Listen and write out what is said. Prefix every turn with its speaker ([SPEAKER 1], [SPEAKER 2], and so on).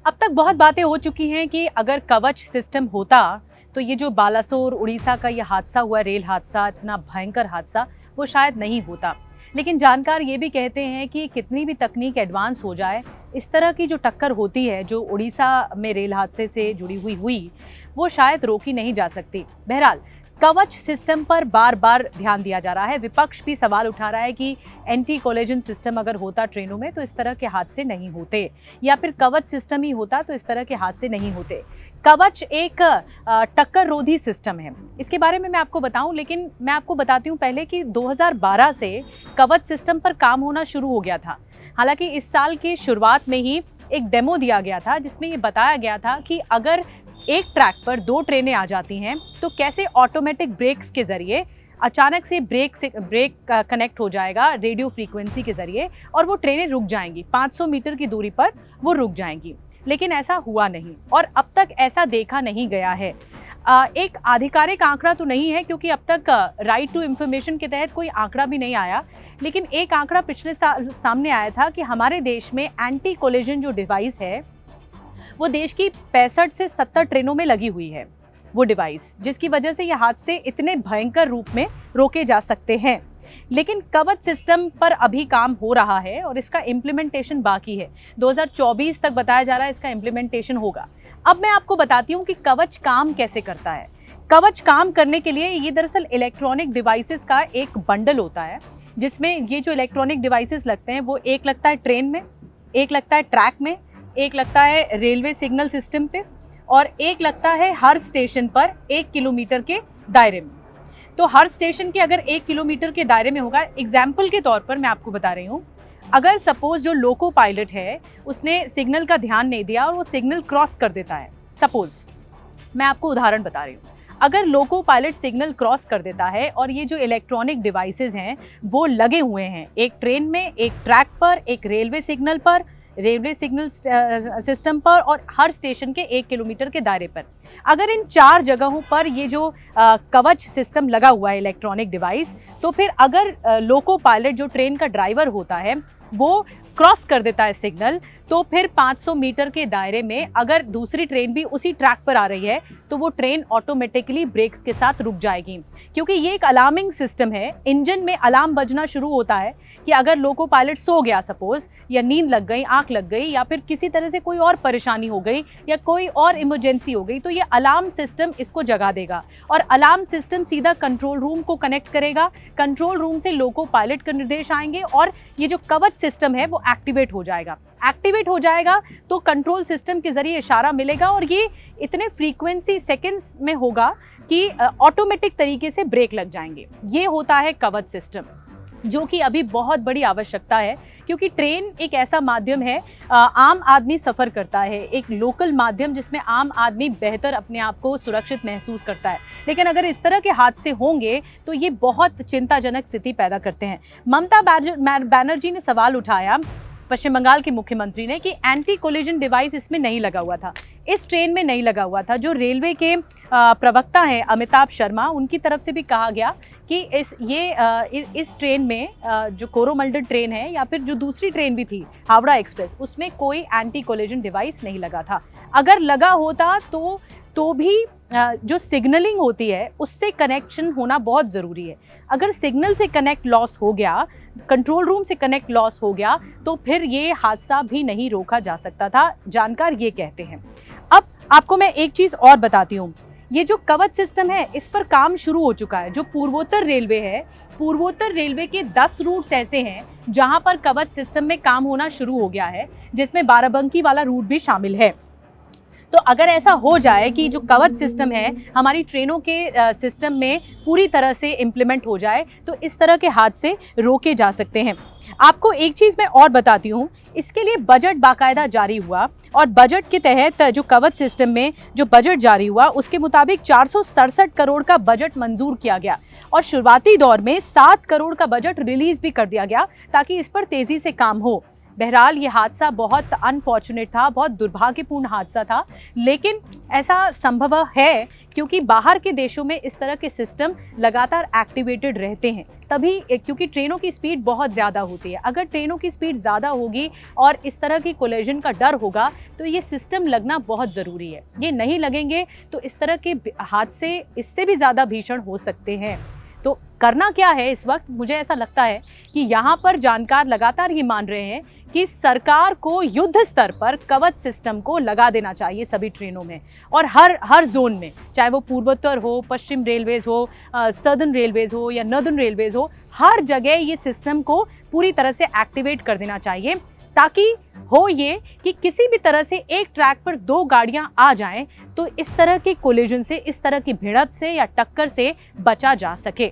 [SPEAKER 1] अब तक बहुत बातें हो चुकी हैं कि अगर कवच सिस्टम होता तो ये जो बालासोर उड़ीसा का ये हादसा हुआ, रेल हादसा, इतना भयंकर हादसा, वो शायद नहीं होता। लेकिन जानकार ये भी कहते हैं कि कितनी भी तकनीक एडवांस हो जाए, इस तरह की जो टक्कर होती है जो उड़ीसा में रेल हादसे से जुड़ी हुई वो शायद रोकी नहीं जा सकती। बहरहाल कवच सिस्टम पर बार बार ध्यान दिया जा रहा है। विपक्ष भी सवाल उठा रहा है कि एंटी कोलिजन सिस्टम अगर होता ट्रेनों में तो इस तरह के हादसे नहीं होते, या फिर कवच सिस्टम ही होता तो इस तरह के हादसे नहीं होते। कवच एक टक्कर रोधी सिस्टम है, इसके बारे में मैं आपको बताऊं, लेकिन मैं आपको बताती हूं पहले कि 2012 से कवच सिस्टम पर काम होना शुरू हो गया था। हालांकि इस साल की शुरुआत में ही एक डेमो दिया गया था जिसमें ये बताया गया था कि अगर एक ट्रैक पर दो ट्रेनें आ जाती हैं तो कैसे ऑटोमेटिक ब्रेक्स के जरिए अचानक से ब्रेक कनेक्ट हो जाएगा रेडियो फ्रीक्वेंसी के जरिए और वो ट्रेनें रुक जाएंगी, 500 मीटर की दूरी पर वो रुक जाएंगी। लेकिन ऐसा हुआ नहीं और अब तक ऐसा देखा नहीं गया है। एक आधिकारिक आंकड़ा तो नहीं है क्योंकि अब तक राइट टू इंफॉर्मेशन के तहत कोई आंकड़ा भी नहीं आया, लेकिन एक आंकड़ा पिछले साल सामने आया था कि हमारे देश में एंटी कोलिजन जो डिवाइस है वो देश की 65 से 70 ट्रेनों में लगी हुई है, वो डिवाइस, जिसकी वजह से ये हादसे इतने भयंकर रूप में रोके जा सकते हैं। लेकिन कवच सिस्टम पर अभी काम हो रहा है और इसका इम्प्लीमेंटेशन बाकी है। 2024 तक बताया जा रहा है इसका इम्प्लीमेंटेशन होगा। अब मैं आपको बताती हूँ कि कवच काम कैसे करता है। कवच काम करने के लिए ये दरअसल इलेक्ट्रॉनिक डिवाइसेस का एक बंडल होता है, जिसमें ये जो इलेक्ट्रॉनिक डिवाइसेस लगते हैं वो एक लगता है ट्रेन में, एक लगता है ट्रैक में, एक लगता है रेलवे सिग्नल सिस्टम पे और एक लगता है हर स्टेशन पर 1 किलोमीटर के दायरे में। तो हर स्टेशन के अगर 1 किलोमीटर के दायरे में होगा, एग्जाम्पल के तौर पर मैं आपको बता रही हूँ, अगर सपोज जो लोको पायलट है उसने सिग्नल का ध्यान नहीं दिया और वो सिग्नल क्रॉस कर देता है, सपोज मैं आपको उदाहरण बता रही हूँ, अगर लोको पायलट सिग्नल क्रॉस कर देता है और ये जो इलेक्ट्रॉनिक डिवाइसेस हैं वो लगे हुए हैं एक ट्रेन में, एक ट्रैक पर, एक रेलवे सिग्नल पर, रेलवे सिग्नल सिस्टम पर और हर स्टेशन के 1 किलोमीटर के दायरे पर, अगर इन 4 जगहों पर ये जो कवच सिस्टम लगा हुआ है इलेक्ट्रॉनिक डिवाइस, तो फिर अगर लोको पायलट जो ट्रेन का ड्राइवर होता है वो क्रॉस कर देता है सिग्नल, तो फिर 500 मीटर के दायरे में अगर दूसरी ट्रेन भी उसी ट्रैक पर आ रही है तो वो ट्रेन ऑटोमेटिकली ब्रेक्स के साथ रुक जाएगी, क्योंकि ये एक अलार्मिंग सिस्टम है। इंजन में अलार्म बजना शुरू होता है कि अगर लोको पायलट सो गया सपोज, या नींद लग गई, आंख लग गई, या फिर किसी तरह से कोई और परेशानी हो गई या कोई और इमरजेंसी हो गई, तो ये अलार्म सिस्टम इसको जगा देगा और अलार्म सिस्टम सीधा कंट्रोल रूम को कनेक्ट करेगा। कंट्रोल रूम से लोको पायलट के निर्देश आएंगे और ये जो कवच सिस्टम है वो एक्टिवेट हो जाएगा। एक्टिवेट हो जाएगा तो कंट्रोल सिस्टम के जरिए इशारा मिलेगा और ये इतने फ्रीक्वेंसी सेकंड्स में होगा कि ऑटोमेटिक तरीके से ब्रेक लग जाएंगे। ये होता है कवच सिस्टम, जो कि अभी बहुत बड़ी आवश्यकता है, क्योंकि ट्रेन एक ऐसा माध्यम है, आम आदमी सफ़र करता है, एक लोकल माध्यम जिसमें आम आदमी बेहतर अपने आप को सुरक्षित महसूस करता है। लेकिन अगर इस तरह के हादसे होंगे तो ये बहुत चिंताजनक स्थिति पैदा करते हैं। ममता बनर्जी ने सवाल उठाया, पश्चिम बंगाल के मुख्यमंत्री ने, कि एंटी कोलिजन डिवाइस इसमें नहीं लगा हुआ था, इस ट्रेन में नहीं लगा हुआ था। जो रेलवे के प्रवक्ता हैं अमिताभ शर्मा, उनकी तरफ से भी कहा गया कि इस ट्रेन में जो कोरोमंडल ट्रेन है या फिर जो दूसरी ट्रेन भी थी हावड़ा एक्सप्रेस, उसमें कोई एंटी कोलिजन डिवाइस नहीं लगा था। अगर लगा होता तो भी जो सिग्नलिंग होती है उससे कनेक्शन होना बहुत ज़रूरी है। अगर सिग्नल से कनेक्ट लॉस हो गया, कंट्रोल रूम से कनेक्ट लॉस हो गया, तो फिर ये हादसा भी नहीं रोका जा सकता था, जानकार ये कहते हैं। अब आपको मैं एक चीज़ और बताती हूँ, ये जो कवच सिस्टम है इस पर काम शुरू हो चुका है। जो पूर्वोत्तर रेलवे है, पूर्वोत्तर रेलवे के 10 रूट्स ऐसे हैं जहाँ पर कवच सिस्टम में काम होना शुरू हो गया है, जिसमें बाराबंकी वाला रूट भी शामिल है। तो अगर ऐसा हो जाए कि जो कवच सिस्टम है हमारी ट्रेनों के सिस्टम में पूरी तरह से इम्प्लीमेंट हो जाए तो इस तरह के हादसे रोके जा सकते हैं। आपको एक चीज़ मैं और बताती हूँ, इसके लिए बजट बाकायदा जारी हुआ और बजट के तहत जो कवच सिस्टम में जो बजट जारी हुआ उसके मुताबिक 467 करोड़ का बजट मंजूर किया गया और शुरुआती दौर में 7 करोड़ का बजट रिलीज भी कर दिया गया ताकि इस पर तेज़ी से काम हो। बहरहाल ये हादसा बहुत अनफॉर्चुनेट था, बहुत दुर्भाग्यपूर्ण हादसा था, लेकिन ऐसा संभव है क्योंकि बाहर के देशों में इस तरह के सिस्टम लगातार एक्टिवेटेड रहते हैं। तभी क्योंकि ट्रेनों की स्पीड बहुत ज़्यादा होती है। अगर ट्रेनों की स्पीड ज़्यादा होगी और इस तरह की कोलिजन का डर होगा तो ये सिस्टम लगना बहुत ज़रूरी है। ये नहीं लगेंगे तो इस तरह के हादसे इससे भी ज़्यादा भीषण हो सकते हैं। तो करना क्या है इस वक्त, मुझे ऐसा लगता है कि यहाँ पर जानकार लगातार ये मान रहे हैं कि सरकार को युद्ध स्तर पर कवच सिस्टम को लगा देना चाहिए सभी ट्रेनों में और हर जोन में, चाहे वो पूर्वोत्तर हो, पश्चिम रेलवेज हो, सदर्न रेलवेज हो या नॉर्दर्न रेलवेज हो, हर जगह ये सिस्टम को पूरी तरह से एक्टिवेट कर देना चाहिए ताकि हो ये कि किसी भी तरह से एक ट्रैक पर दो गाड़ियां आ जाएं तो इस तरह की कोलिजन से, इस तरह की भिड़ंत से या टक्कर से बचा जा सके।